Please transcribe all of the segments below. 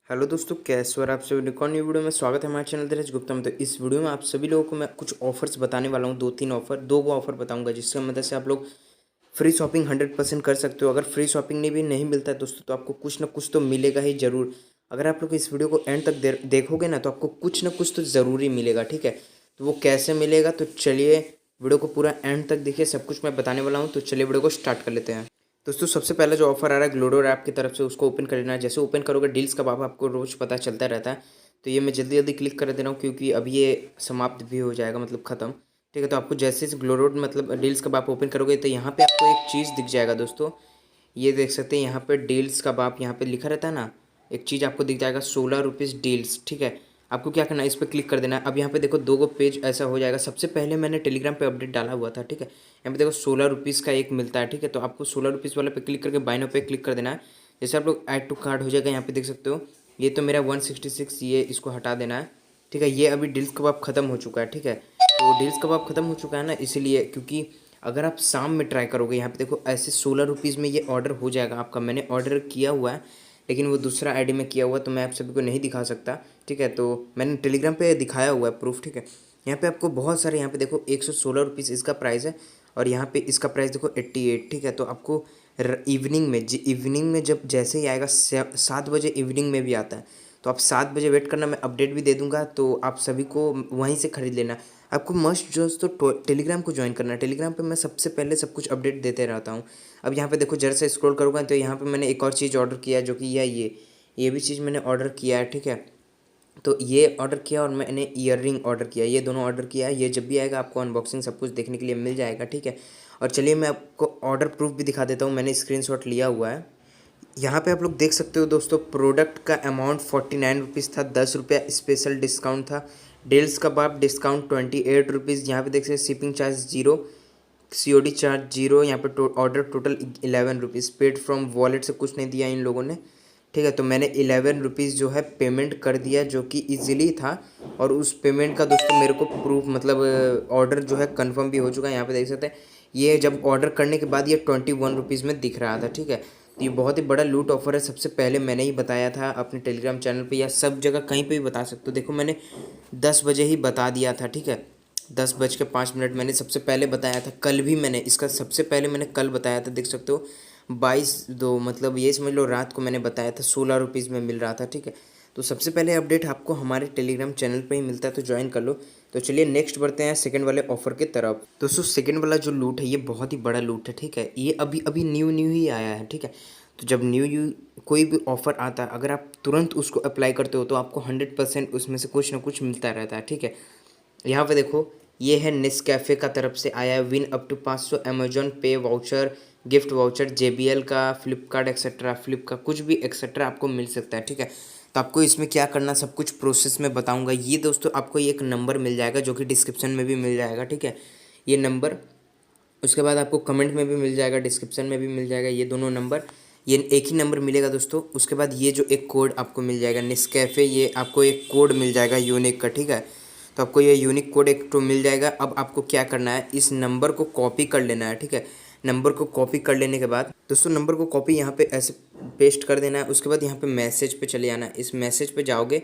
Hello दोस्तों, कैसे हो? और आप सभी एक और न्यू वीडियो में स्वागत है हमारे चैनल धीरज गुप्ता में। तो इस वीडियो में आप सभी लोगों को मैं कुछ ऑफर्स बताने वाला हूँ। दो गो ऑफर बताऊंगा जिसकी मदद से आप लोग फ्री शॉपिंग 100% कर सकते हो। अगर फ्री शॉपिंग नहीं भी नहीं मिलता है दोस्तों, तो आपको कुछ ना कुछ तो मिलेगा ही ज़रूर। अगर आप लोग इस वीडियो को एंड तक देखोगे ना, तो आपको कुछ ना कुछ तो ज़रूर ही मिलेगा। ठीक है, तो वो कैसे मिलेगा? तो चलिए वीडियो को पूरा एंड तक देखिए, सब कुछ मैं बताने वाला हूँ। तो चलिए वीडियो को स्टार्ट कर लेते हैं। दोस्तों, सबसे पहले जो ऑफर आ रहा है ग्लोडो ऐप की तरफ से, उसको ओपन कर लेना है। जैसे ओपन करोगे डील्स का भाव आपको रोज़ पता चलता रहता है। तो ये मैं जल्दी जल्दी क्लिक कर दे रहा हूँ क्योंकि अभी ये समाप्त भी हो जाएगा, मतलब ख़त्म। ठीक है, तो आपको जैसे इस ग्लोडो मतलब डील्स का बाप ओपन करोगे तो यहाँ पे आपको एक चीज़ दिख जाएगा दोस्तों। ये देख सकते हैं, यहाँ पे डील्स का बाप यहाँ पे लिखा रहता है ना, एक चीज़ आपको दिख जाएगा 16 रुपीज़ डील्स। ठीक है, आपको क्या करना है, इस पर क्लिक कर देना है। अब यहाँ पे देखो दो गो पेज ऐसा हो जाएगा। सबसे पहले मैंने टेलीग्राम पे अपडेट डाला हुआ था। ठीक है, यहाँ पे देखो 16 रुपीज़ का एक मिलता है। ठीक है, तो आपको 16 रुपीज़ वाले पे क्लिक करके बाय नाउ पे क्लिक कर देना है। जैसे आप लोग ऐड टू कार्ट हो जाएगा, यहाँ पे देख सकते हो। ये तो मेरा 166, ये इसको हटा देना है। ठीक है, ये अभी डील्स कबाब ख़त्म हो चुका है। ठीक है, तो डील्स कबाब ख़त्म हो चुका है ना, इसीलिए। क्योंकि अगर आप शाम में ट्राई करोगे, यहाँ पे देखो ऐसे 16 रुपीज़ में ये ऑर्डर हो जाएगा आपका। मैंने ऑर्डर किया हुआ है, लेकिन वो दूसरा आईडी में किया हुआ, तो मैं आप सभी को नहीं दिखा सकता। ठीक है, तो मैंने टेलीग्राम पे दिखाया हुआ है प्रूफ। ठीक है, यहाँ पे आपको बहुत सारे, यहाँ पे देखो 116 रुपीज़ इसका प्राइस है, और यहाँ पे इसका प्राइस देखो 88। ठीक है, तो आपको इवनिंग में जब जैसे ही आएगा 7 बजे इवनिंग में भी आता है, तो आप 7 बजे वेट करना। मैं अपडेट भी दे दूंगा, तो आप सभी को वहीं से ख़रीद लेना। आपको मस्ट जो तो टेलीग्राम को ज्वाइन करना है। टेलीग्राम पे मैं सबसे पहले सब कुछ अपडेट देते रहता हूँ। अब यहाँ पे देखो जरा से स्क्रॉल करूँगा तो यहाँ पे मैंने एक और चीज़ ऑर्डर किया है, जो कि ये भी चीज़ मैंने ऑर्डर किया है। ठीक है, तो ये ऑर्डर किया और मैंने ईयर रिंग ऑर्डर किया, ये दोनों ऑर्डर किया है। ये जब भी आएगा आपको अनबॉक्सिंग सब कुछ देखने के लिए मिल जाएगा। ठीक है, और चलिए मैं आपको ऑर्डर प्रूफ भी दिखा देता हूँ। मैंने स्क्रीनशॉट लिया हुआ है। यहाँ पे आप लोग देख सकते हो दोस्तों, प्रोडक्ट का अमाउंट 49 रुपीज़ था, 10 रुपया स्पेशल डिस्काउंट था। डील्स का बाप डिस्काउंट 28 रुपीज़। यहाँ पे देख सकते shipping charge zero, COD charge zero. यहाँ पे order total 11 rupees. Paid from wallet से कुछ नहीं दिया इन लोगों ने। ठीक है, तो मैंने 11 रुपीज़ जो है पेमेंट कर दिया, जो कि इजीली था। और उस पेमेंट का दोस्तों मेरे को प्रूफ मतलब ऑर्डर जो है कंफर्म भी हो चुका है। यहाँ पे देख सकते हैं, ये जब ऑर्डर करने के बाद ये 21 रुपीज़ में दिख रहा था। ठीक है, तो ये बहुत ही बड़ा लूट ऑफर है। सबसे पहले मैंने ही बताया था अपने टेलीग्राम चैनल पे, या सब जगह कहीं पे भी बता सकते हो। देखो मैंने 10 बजे ही बता दिया था। ठीक है, 10:05 मैंने सबसे पहले बताया था। कल भी मैंने इसका सबसे पहले मैंने कल बताया था, देख सकते हो 22/2, मतलब ये समझ लो रात को मैंने बताया था 16 रुपीज़ में मिल रहा था। ठीक है, तो सबसे पहले अपडेट आपको हमारे टेलीग्राम चैनल पे ही मिलता है, तो ज्वाइन कर लो। तो चलिए नेक्स्ट बढ़ते हैं सेकंड वाले ऑफर की तरफ। दोस्तों, सेकंड वाला जो लूट है ये बहुत ही बड़ा लूट है। ठीक है, ये अभी अभी न्यू न्यू ही आया है। ठीक है, तो जब न्यू कोई भी ऑफ़र आता है, अगर आप तुरंत उसको अप्लाई करते हो, तो आपको 100% उसमें से कुछ ना कुछ मिलता रहता है। ठीक है, यहाँ पे देखो, ये है नेस्कैफ़े का तरफ से आया है विन अप टू 500 अमेजॉन पे वाउचर, गिफ्ट वाउचर, JBL का, फ्लिपकार्ट एक्सेट्रा, फ्लिप का कुछ भी एक्सेट्रा आपको मिल सकता है। ठीक है, तो आपको इसमें क्या करना, सब कुछ प्रोसेस में बताऊंगा। ये दोस्तों आपको एक नंबर मिल जाएगा, जो कि डिस्क्रिप्शन में भी मिल जाएगा। ठीक है, ये नंबर, उसके बाद आपको कमेंट में भी मिल जाएगा, डिस्क्रिप्शन में भी मिल जाएगा, ये दोनों नंबर। ये एक ही नंबर मिलेगा दोस्तों। उसके बाद ये जो एक कोड आपको मिल जाएगा नेस्कैफ़े, ये आपको एक कोड मिल जाएगा यूनिक का। ठीक है, तो आपको ये यूनिक कोड एक तो मिल जाएगा। अब आपको क्या करना है, इस नंबर को कॉपी कर लेना है। ठीक है, नंबर को कॉपी कर लेने के बाद दोस्तों, नंबर को कॉपी यहाँ पे ऐसे पेस्ट कर देना है। उसके बाद यहाँ पे मैसेज पे चले जाना है। इस मैसेज पे जाओगे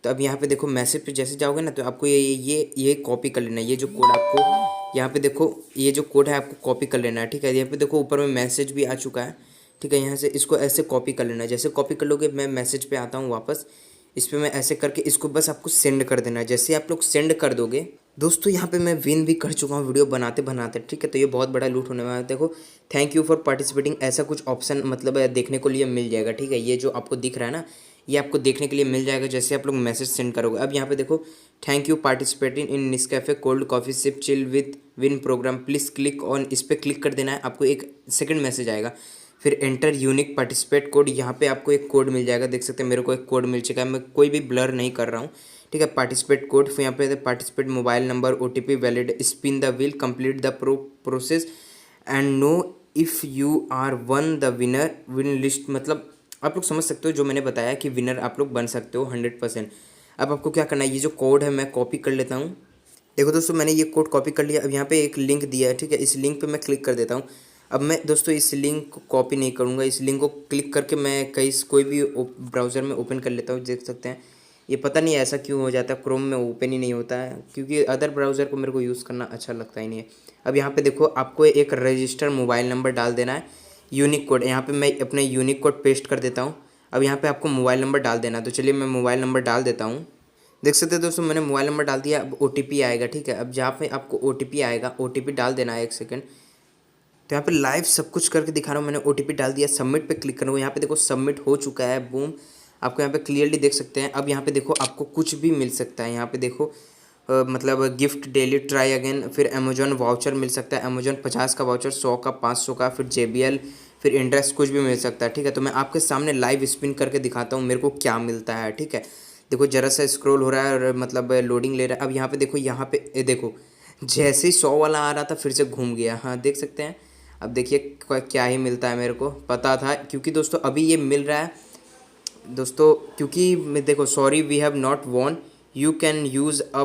तो अब यहाँ पे देखो, मैसेज पे जैसे जाओगे ना, तो आपको ये कॉपी कर लेना है। ये जो कोड आपको यहाँ पे देखो, ये जो कोड है आपको कॉपी कर लेना है। ठीक है, यहाँ पे देखो ऊपर में मैसेज भी आ चुका है। ठीक है, यहाँ से इसको ऐसे कॉपी कर लेना है। जैसे कॉपी कर लोगे, मैं मैसेज पे आता हूँ वापस। इस पर मैं ऐसे करके इसको बस आपको सेंड कर देना है। जैसे आप लोग सेंड कर दोगे दोस्तों, यहाँ पे मैं विन भी कर चुका हूँ वीडियो बनाते बनाते। ठीक है, तो ये बहुत बड़ा लूट होने वाला है। देखो, थैंक यू फॉर पार्टिसिपेटिंग, ऐसा कुछ ऑप्शन मतलब देखने को लिए मिल जाएगा। ठीक है, ये जो आपको दिख रहा है ना, ये आपको देखने के लिए मिल जाएगा जैसे आप लोग मैसेज सेंड करोगे। अब यहाँ पे देखो, thank you participating in Nescafe cold coffee sip chill with win program, please click on, इस पर क्लिक कर देना है। आपको एक सेकंड मैसेज आएगा, फिर एंटर यूनिक पार्टिसिपेट कोड। यहाँ पे आपको एक कोड मिल जाएगा, देख सकते हैं मेरे को एक कोड मिल चुका है। मैं कोई भी ब्लर नहीं कर रहा हूँ। ठीक है, पार्टिसिपेट कोड, फिर यहाँ पे participate mobile number, OTP valid, spin the wheel, complete the process and know if you are won the winner win list. मतलब आप लोग समझ सकते हो जो मैंने बताया कि विनर आप लोग बन सकते हो 100%। अब आपको क्या करना है, ये जो कोड है मैं कॉपी कर लेता हूँ। देखो दोस्तों, मैंने ये कोड कॉपी कर लिया। अब यहाँ पे एक लिंक दिया है। ठीक है, इस लिंक पे मैं क्लिक कर देता हूँ। अब मैं दोस्तों इस लिंक को कॉपी नहीं करूँगा, इस लिंक को क्लिक करके मैं कहीं कोई भी ब्राउज़र में ओपन कर लेता हूँ। देख सकते हैं ये पता नहीं ऐसा क्यों हो जाता है, क्रोम में ओपन ही नहीं होता है, क्योंकि अदर ब्राउज़र को मेरे को यूज़ करना अच्छा लगता ही नहीं है। अब यहाँ पे देखो आपको एक रजिस्टर मोबाइल नंबर डाल देना है, यूनिक कोड। यहाँ पे मैं अपने यूनिक कोड पेस्ट कर देता हूँ। अब यहाँ पे आपको मोबाइल नंबर डाल देना है, तो चलिए मैं मोबाइल नंबर डाल देता हूँ। देख सकते हैं दोस्तों मैंने मोबाइल नंबर डाल दिया। अब OTP आएगा, ठीक है। अब जहाँ पे आपको OTP आएगा, OTP डाल देना है 1 सेकंड। तो यहाँ पे लाइव सब कुछ करके दिखा रहा हूँ, मैंने OTP डाल दिया, सबमिट पे क्लिक करूँगा। यहाँ पे देखो सबमिट हो चुका है, बूम। आपको यहाँ पे क्लियरली देख सकते हैं। अब यहाँ पे देखो आपको कुछ भी मिल सकता है। यहाँ पे देखो मतलब गिफ्ट डेली ट्राई अगेन, फिर अमेजोन वाउचर मिल सकता है, अमेजोन 50 का वाउचर, 100 का, 500 का, फिर JBL, फिर इंटरेस्ट कुछ भी मिल सकता है, ठीक है। तो मैं आपके सामने लाइव स्पिन करके दिखाता हूँ मेरे को क्या मिलता है, ठीक है। देखो जरा सा स्क्रॉल हो रहा है और मतलब लोडिंग ले रहा है। अब यहाँ पे देखो, यहाँ पे देखो जैसे ही 100 वाला आ रहा था फिर से घूम गया। हाँ देख सकते हैं। अब देखिए क्या ही मिलता है, मेरे को पता था, क्योंकि दोस्तों अभी ये मिल रहा है दोस्तों, क्योंकि मैं देखो sorry we have not won, you can use a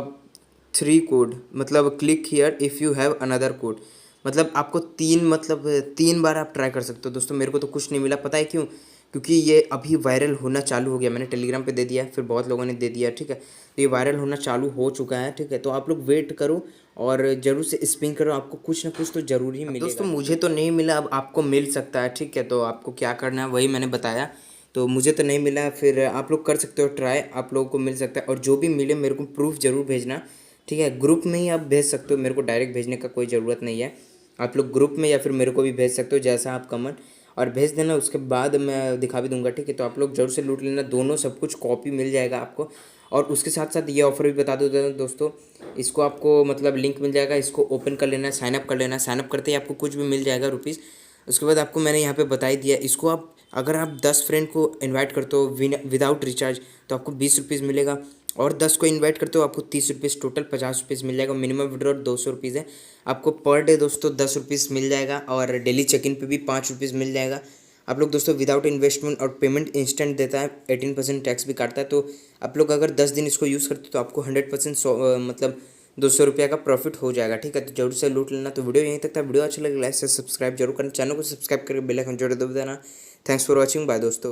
3 code, मतलब click here if you have another code. मतलब आपको 3 बार आप ट्राई कर सकते हो दोस्तों। मेरे को तो कुछ नहीं मिला, पता है क्यों? क्योंकि ये अभी वायरल होना चालू हो गया। मैंने टेलीग्राम पे दे दिया, फिर बहुत लोगों ने दे दिया, ठीक है। तो ये वायरल होना चालू हो चुका है, ठीक है। तो आप लोग वेट करो और ज़रूर से स्पिन करो, आपको कुछ ना कुछ तो ज़रूर ही मिलेगा। दोस्तों मुझे तो नहीं मिला, अब आपको मिल सकता है, ठीक है। तो आपको क्या करना है वही मैंने बताया। तो मुझे तो नहीं मिला, फिर आप लोग कर सकते हो ट्राई, आप लोगों को मिल सकता है। और जो भी मिले मेरे को प्रूफ ज़रूर भेजना, ठीक है। ग्रुप में ही आप भेज सकते हो, मेरे को डायरेक्ट भेजने का कोई ज़रूरत नहीं है। आप लोग ग्रुप में या फिर मेरे को भी भेज सकते हो, जैसा आप कमेंट और भेज देना, उसके बाद मैं दिखा भी दूंगा, ठीक है। तो आप लोग जरूर से लूट लेना, दोनों सब कुछ कॉपी मिल जाएगा आपको। और उसके साथ साथ ये ऑफर भी बता दो दोस्तों, इसको आपको मतलब लिंक मिल जाएगा, इसको ओपन कर लेना है, साइनअप कर लेना है। साइनअप करते ही आपको कुछ भी मिल जाएगा रुपीज़। उसके बाद आपको मैंने यहाँ पे बता ही दिया, इसको आप अगर आप 10 फ्रेंड को इनवाइट करते हो विदाउट रिचार्ज तो आपको 20 रुपीज़ मिलेगा। और 10 को इनवाइट करते हो आपको 30 रुपीज़, टोटल 50 रुपीज़ मिल जाएगा। मिनिमम विड्रॉल 200 रुपीज़ है। आपको पर डे दोस्तों 10 रुपीज़ मिल जाएगा, और डेली चेक इन पे भी 5 रुपीज़ मिल जाएगा। आप लोग दोस्तों विदाउट इन्वेस्टमेंट, और पेमेंट इंस्टेंट देता है, 18% टैक्स भी काटता है। तो आप लोग अगर 10 दिन इसको यूज़ करते हो तो आपको 100% मतलब 200 रुपये का प्रॉफिट हो जाएगा, ठीक है। तो जरूर से लूट लेना। तो वीडियो यहीं तक था, वीडियो अच्छा लगे लाइक से सब्सक्राइब जरूर करना, चैनल को सब्सक्राइब करके बेल आइकन जरूर दबा देना। थैंक्स फॉर वॉचिंग, बाय दोस्तों।